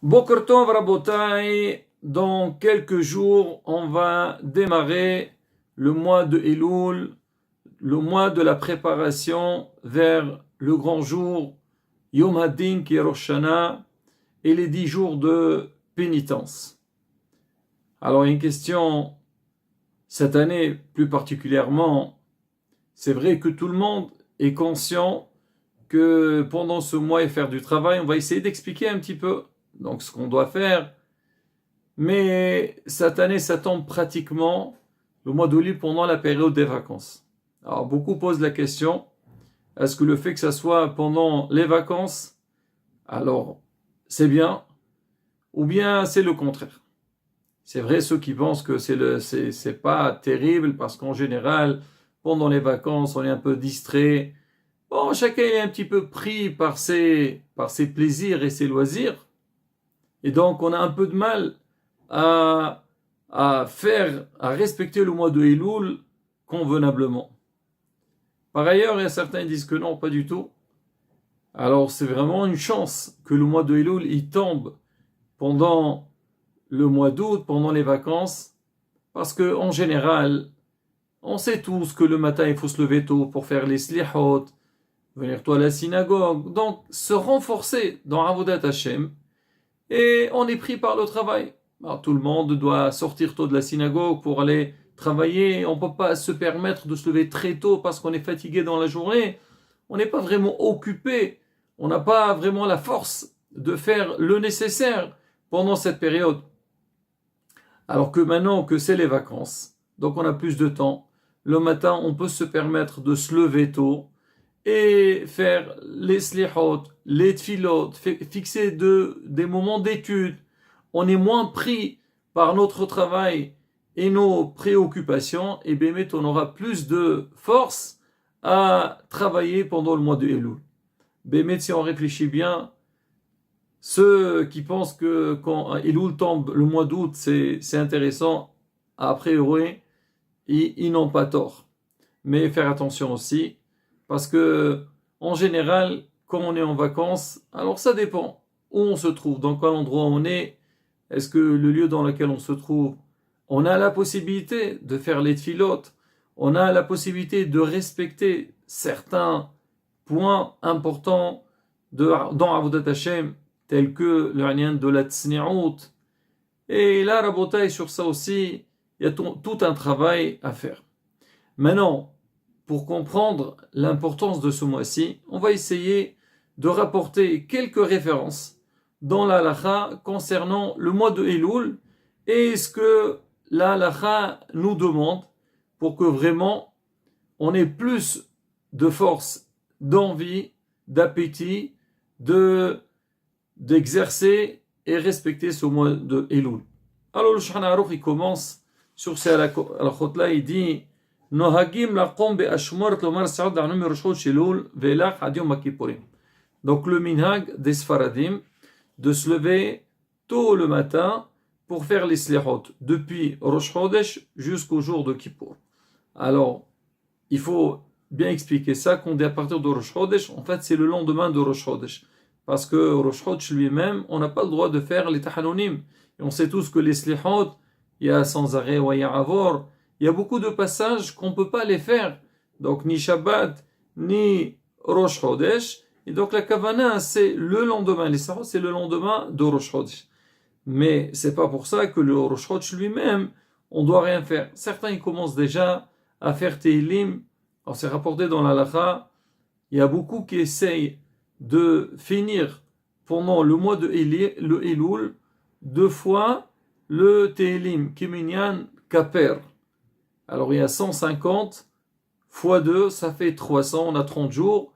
Boker Tov Rabotai, dans quelques jours, on va démarrer le mois de Elul, le mois de la préparation vers le grand jour Yom Hadin qui est Rosh Hashanah et les 10 jours de pénitence. Alors, il y a une question, cette année plus particulièrement, c'est vrai que tout le monde est conscient que pendant ce mois et faire du travail, on va essayer d'expliquer un petit peu donc ce qu'on doit faire. Mais cette année, ça tombe pratiquement le mois d'Elul pendant la période des vacances. Alors beaucoup posent la question, est-ce que le fait que ça soit pendant les vacances, alors c'est bien, ou bien c'est le contraire? C'est vrai ceux qui pensent que c'est pas terrible parce qu'en général, pendant les vacances, on est un peu distrait. Bon, chacun est un petit peu pris par ses plaisirs et ses loisirs. Et donc, on a un peu de mal à respecter le mois de Elul convenablement. Par ailleurs, il y a certains qui disent que non, pas du tout. Alors, c'est vraiment une chance que le mois de Elul, il tombe pendant le mois d'août, pendant les vacances, parce que en général, on sait tous que le matin, il faut se lever tôt pour faire les slihot, venir tôt à la synagogue, donc se renforcer dans Avodat Hashem, et on est pris par le travail. Alors, tout le monde doit sortir tôt de la synagogue pour aller travailler, on ne peut pas se permettre de se lever très tôt parce qu'on est fatigué dans la journée, on n'est pas vraiment occupé, on n'a pas vraiment la force de faire le nécessaire pendant cette période. Alors que maintenant que c'est les vacances, donc on a plus de temps, le matin on peut se permettre de se lever tôt et faire les slihot, les tfilot, fixer des moments d'étude. On est moins pris par notre travail et nos préoccupations, et bien on aura plus de force à travailler pendant le mois de Elul. Bémet, si on réfléchit bien, ceux qui pensent que quand Elul tombe le mois d'août, c'est intéressant, a priori, ils n'ont pas tort. Mais faire attention aussi, parce que en général, quand on est en vacances, alors ça dépend où on se trouve, dans quel endroit on est. Est-ce que le lieu dans lequel on se trouve, on a la possibilité de faire les tfilotes, on a la possibilité de respecter certains points importants dans Avodat Hashem, tels que le lien de la tsni'out. Et là, Rabotai, sur ça aussi, il y a tout un travail à faire. Maintenant, pour comprendre l'importance de ce mois-ci, on va essayer de rapporter quelques références dans la halakha concernant le mois de Elul et ce que la halakha nous demande pour que vraiment on ait plus de force, d'envie, d'appétit, d'exercer et respecter ce mois de Elul. Alors le Shulchan Aruch il commence sur ces halakhot-là, il dit נוהגים לקום באשמורת לומר סעוד דענו מראש חודש אלול ואילך עד יום הכיפורים. Donc le minhag des Sfaradim de se lever tôt le matin pour faire les slihot depuis Rosh Chodesh jusqu'au jour de Kippour. Alors, il faut bien expliquer ça qu'on dit à partir de Rosh Chodesh, en fait c'est le lendemain de Rosh Chodesh. Parce que Rosh Chodesh lui-même, on n'a pas le droit de faire les tahanonim. Et on sait tous que les slihot, il y a sans arrêt wa ya'avor, il y a beaucoup de passages qu'on ne peut pas les faire. Donc, ni Shabbat, ni Rosh Chodesh. Et donc, la Kavana, c'est le lendemain. Les Sahot, c'est le lendemain de Rosh Chodesh. Mais c'est pas pour ça que le Rosh Chodesh lui-même, on doit rien faire. Certains, ils commencent déjà à faire Tehillim. Alors, c'est rapporté dans la Lacha. Il y a beaucoup qui essayent de finir pendant le mois de Elul 2 fois le Tehillim, Kiminyan Kaper. Alors il y a 150 fois 2, ça fait 300, on a 30 jours.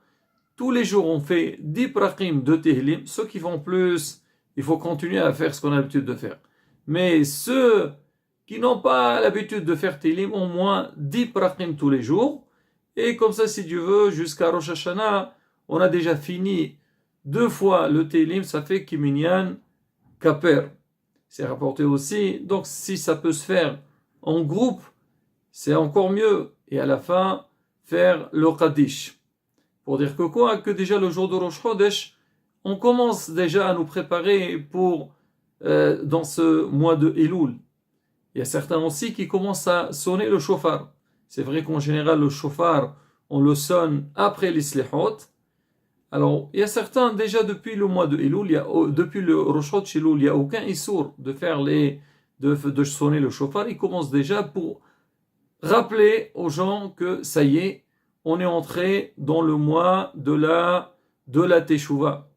Tous les jours on fait 10 prakim de Tehillim. Ceux qui font plus, il faut continuer à faire ce qu'on a l'habitude de faire. Mais ceux qui n'ont pas l'habitude de faire Tehillim, au moins 10 prakim tous les jours. Et comme ça, si Dieu veut, jusqu'à Rosh Hashanah, on a déjà fini 2 fois le Tehillim, ça fait Kiminyan Kaper. C'est rapporté aussi. Donc si ça peut se faire en groupe, c'est encore mieux. Et à la fin, faire le Kaddish. Pour dire que quoi? Que déjà le jour de Rosh Chodesh, on commence déjà à nous préparer pour dans ce mois de Elul. Il y a certains aussi qui commencent à sonner le shofar. C'est vrai qu'en général, le shofar, on le sonne après les slihot. Alors, il y a certains, déjà depuis le mois de Elul, depuis le Rosh Chodesh Elul, il n'y a aucun issour de faire de sonner le shofar. Ils commencent déjà pour rappeler aux gens que ça y est, on est entré dans le mois de la Teshuvah.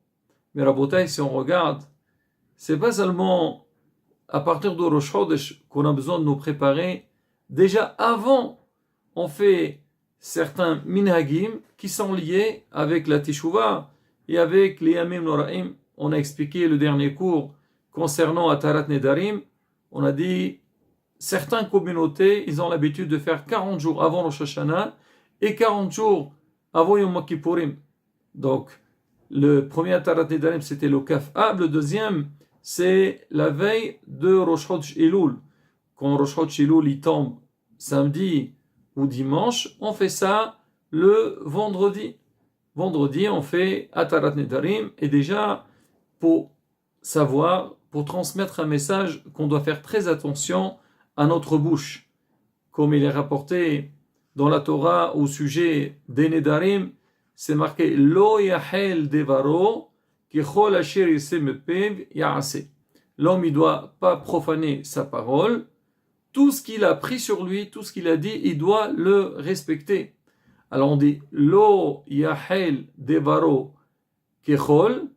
Mais Rabotai, si on regarde, c'est pas seulement à partir de Rosh Chodesh qu'on a besoin de nous préparer. Déjà avant, on fait certains minhagim qui sont liés avec la Teshuvah et avec les Yamim Noraim. On a expliqué le dernier cours concernant Atarat Nedarim. On a dit certaines communautés, ils ont l'habitude de faire 40 jours avant Rosh Hashanah et 40 jours avant Yom Kippourim. Donc, le premier Atarat Nedarim, c'était le Kaf'ah. Le deuxième, c'est la veille de Rosh Chodesh Elul. Quand Rosh Chodesh Elul il tombe samedi ou dimanche, on fait ça le vendredi. Vendredi, on fait Atarat Nedarim et déjà pour savoir, pour transmettre un message qu'on doit faire très attention à notre bouche. Comme il est rapporté dans la Torah au sujet des Nedarim, c'est marqué Lo yahel devaro ki chol asher yiseh mepev ya'aseh. L'homme, il ne doit pas profaner sa parole. Tout ce qu'il a pris sur lui, tout ce qu'il a dit, il doit le respecter. Alors on dit Lo yahel devaro kechol.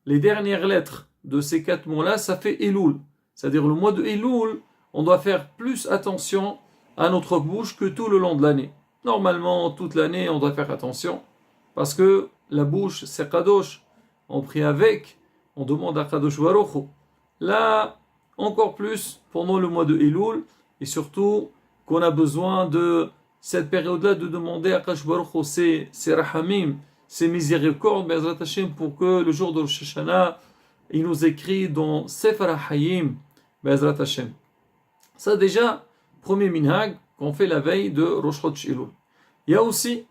Les dernières lettres de ces 4 mots-là, ça fait Elul. C'est-à-dire le mois de Elul, on doit faire plus attention à notre bouche que tout le long de l'année. Normalement, toute l'année, on doit faire attention. Parce que la bouche, c'est Kadosh. On prie avec, on demande à Kadosh Baruch Hu. Là, encore plus pendant le mois de Elul, et surtout qu'on a besoin de cette période-là de demander à Kadosh Baruch Hu ses rahamim, ses miséricordes, Be'ezrat Hashem, pour que le jour de Rosh Hashanah, il nous écrit dans Sefer HaHayim, Be'ezrat Hashem. Ça déjà, premier minhag qu'on fait la veille de Rosh Chodesh Elul. Il y a aussi,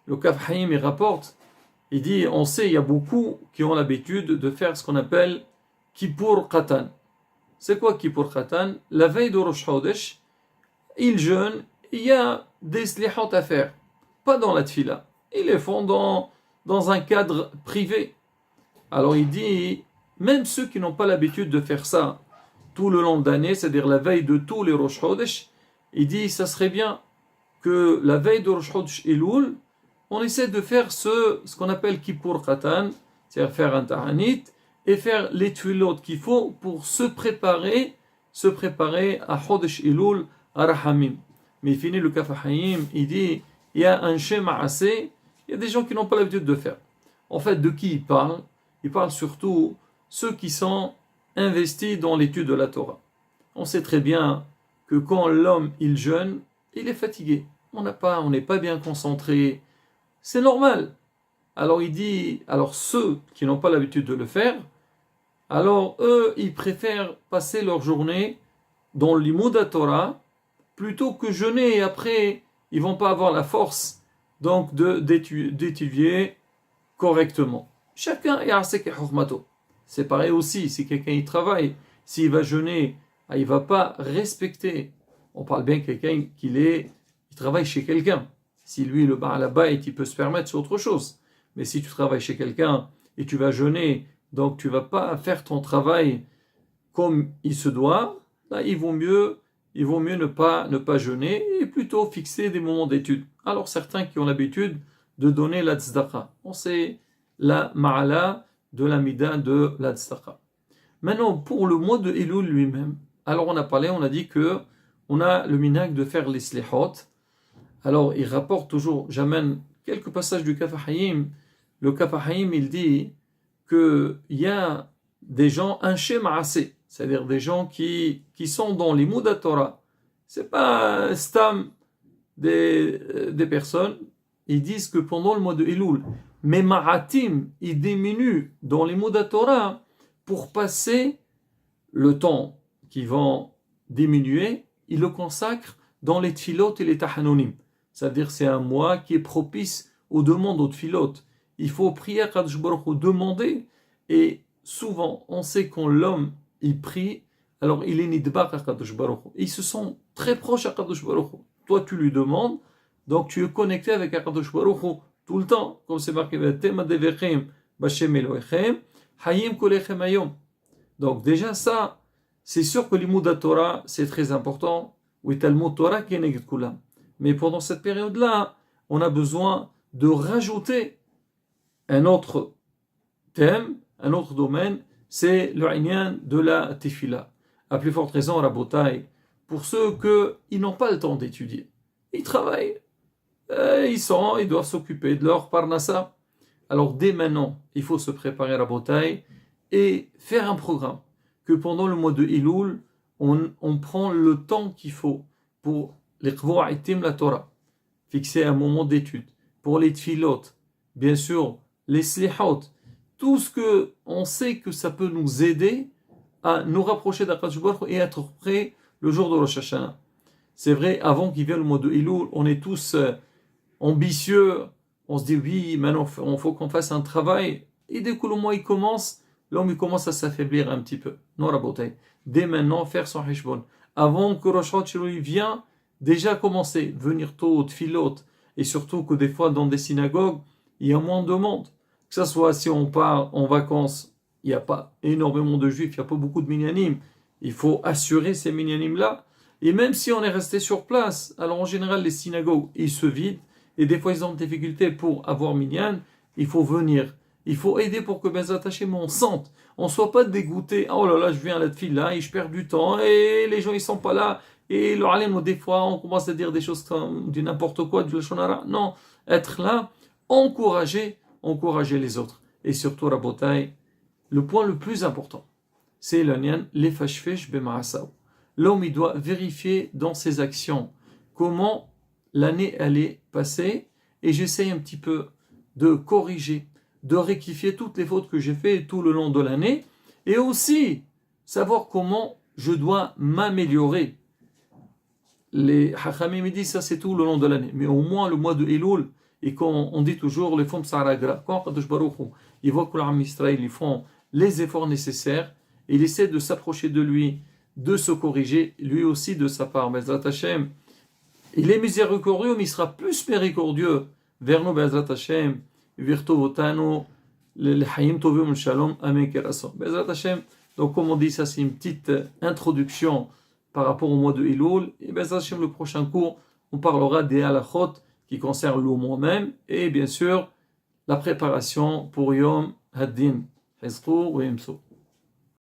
le Kaf Hayim il rapporte, il dit, on sait, il y a beaucoup qui ont l'habitude de faire ce qu'on appelle Kippur Qatan. C'est quoi Kippur Qatan? La veille de Rosh Chodesh, ils jeûnent, il y a des slihot à faire, pas dans la tfila. Ils les font dans un cadre privé. Alors il dit, même ceux qui n'ont pas l'habitude de faire ça tout le long de l'année, c'est-à-dire la veille de tous les Rosh Chodesh, il dit, ça serait bien que la veille de Rosh Chodesh Elul, on essaie de faire ce qu'on appelle Kippur Qatan, c'est-à-dire faire un Ta'anit, et faire les tfilot qu'il faut pour se préparer à Chodesh Elul, à Rahamim. Mais il finit le Kaf Hayim, il dit, il y a un Shem assez, il y a des gens qui n'ont pas l'habitude de faire. En fait, de qui il parle? Il parle surtout ceux qui sont investis dans l'étude de la Torah. On sait très bien que quand l'homme il jeûne, il est fatigué. On n'est pas bien concentré. C'est normal. Alors il dit, alors ceux qui n'ont pas l'habitude de le faire, alors eux, ils préfèrent passer leur journée dans l'imoud Torah plutôt que jeûner et après, ils vont pas avoir la force donc d'étudier correctement. Chacun est assez hurmato. C'est pareil aussi, si quelqu'un y travaille, s'il va jeûner, il va pas respecter. On parle bien de quelqu'un il travaille chez quelqu'un. Si lui, le Baal Habayit, il peut se permettre, c'est autre chose. Mais si tu travailles chez quelqu'un et tu vas jeûner, donc tu vas pas faire ton travail comme il se doit, là, il vaut mieux ne pas jeûner et plutôt fixer des moments d'étude. Alors certains qui ont l'habitude de donner la tzedaka. On sait la ma'ala de la mida de la tzedaka. Maintenant, pour le mois de Elul lui-même, alors on a dit que on a le minhag de faire les slihot. Alors il rapporte toujours, j'amène quelques passages du Kaf Hayim. Le Kaf Hayim, il dit qu'il y a des gens, un shem assez, c'est-à-dire des gens qui sont dans les Mouda Torah. C'est pas stam des personnes. Ils disent que pendant le mois de Elul, mais Ma'atim, ils diminuent dans les Mouda Torah pour passer le temps qui vont diminuer, ils le consacrent dans les tfilot et les tahanonim. C'est-à-dire c'est un mois qui est propice aux demandes aux tfilot. Il faut prier à Kadosh Baruch Hu, demander Et souvent, on sait quand l'homme, il prie, alors il est nidbar à Kadosh Baruch Hu. Ils se sont très proches à Kadosh Baruch Hu. Toi, tu lui demandes, donc tu es connecté avec Kadosh Baruch Hu tout le temps, comme c'est marqué, Tema devechem b'Hashem Elohechem, hayim kolechem hayom. Donc déjà ça, c'est sûr que l'imoud Torah, c'est très important. Oui, Talmud Torah keneged kulam. Mais pendant cette période-là, on a besoin de rajouter un autre thème, un autre domaine, c'est le inyan de la tefila. À plus forte raison, Rabotai, pour ceux qui n'ont pas le temps d'étudier. Ils travaillent, ils doivent s'occuper de leur parnassa. Alors dès maintenant, il faut se préparer à Rabotai et faire un programme. Que pendant le mois de Elul, on prend le temps qu'il faut pour les qvo'itim la Torah, fixer un moment d'étude, pour les tfilot, bien sûr, les slihot, tout ce que on sait que ça peut nous aider à nous rapprocher d'Akadosh Baruch Hu et être prêts le jour de Rosh Hashanah. C'est vrai, avant qu'il vienne le mois de Elul, on est tous ambitieux, on se dit oui, maintenant il faut qu'on fasse un travail, et dès que le mois il commence, l'homme il commence à s'affaiblir un petit peu. Non, Rabotai, dès maintenant, faire son hishbon. Avant que Rosh Hashanah vienne, déjà commencer, venir tôt, tfilot, et surtout que des fois dans des synagogues, il y a moins de monde. Que ce soit si on part en vacances, il n'y a pas énormément de juifs, il n'y a pas beaucoup de minyanim, il faut assurer ces minyanim-là. Et même si on est resté sur place, alors en général les synagogues, ils se vident, et des fois ils ont des difficultés pour avoir minyan, il faut venir. Il faut aider pour que Bezrat Hashem on sente. On ne soit pas dégoûté. Oh là là, je viens à la tefila et je perds du temps et les gens ils sont pas là. Et le alim, des fois, on commence à dire des choses comme du n'importe quoi, du lashon hara. Non, être là, encourager les autres. Et surtout, Rabotai, le point le plus important, c'est le nian, l'efashfesh b'ma'asaw. L'homme, il doit vérifier dans ses actions comment l'année elle est passée et j'essaye un petit peu de corriger, de rectifier toutes les fautes que j'ai faites tout le long de l'année et aussi savoir comment je dois m'améliorer. Les Hachamim me disent ça c'est tout le long de l'année, mais au moins le mois de Elul, et quand on dit toujours les femmes Saragra, quand Kadosh Baruch Hu, il voit que l'Am Israël ils font les efforts nécessaires, il essaie de s'approcher de lui, de se corriger, lui aussi de sa part. Bezrat Hashem, il est miséricordieux, mais il sera plus miséricordieux vers nous, Bezrat Hashem, Virtovotano, le Hayim Tovim Shalom, Amen Kerason. Bezrat Hashem, donc comme on dit, ça c'est une petite introduction par rapport au mois de Elul. Et Bezrat Hashem, le prochain cours, on parlera des halachot qui concernent le mois même, et bien sûr, la préparation pour Yom Haddin. Hezqu ou Yemso.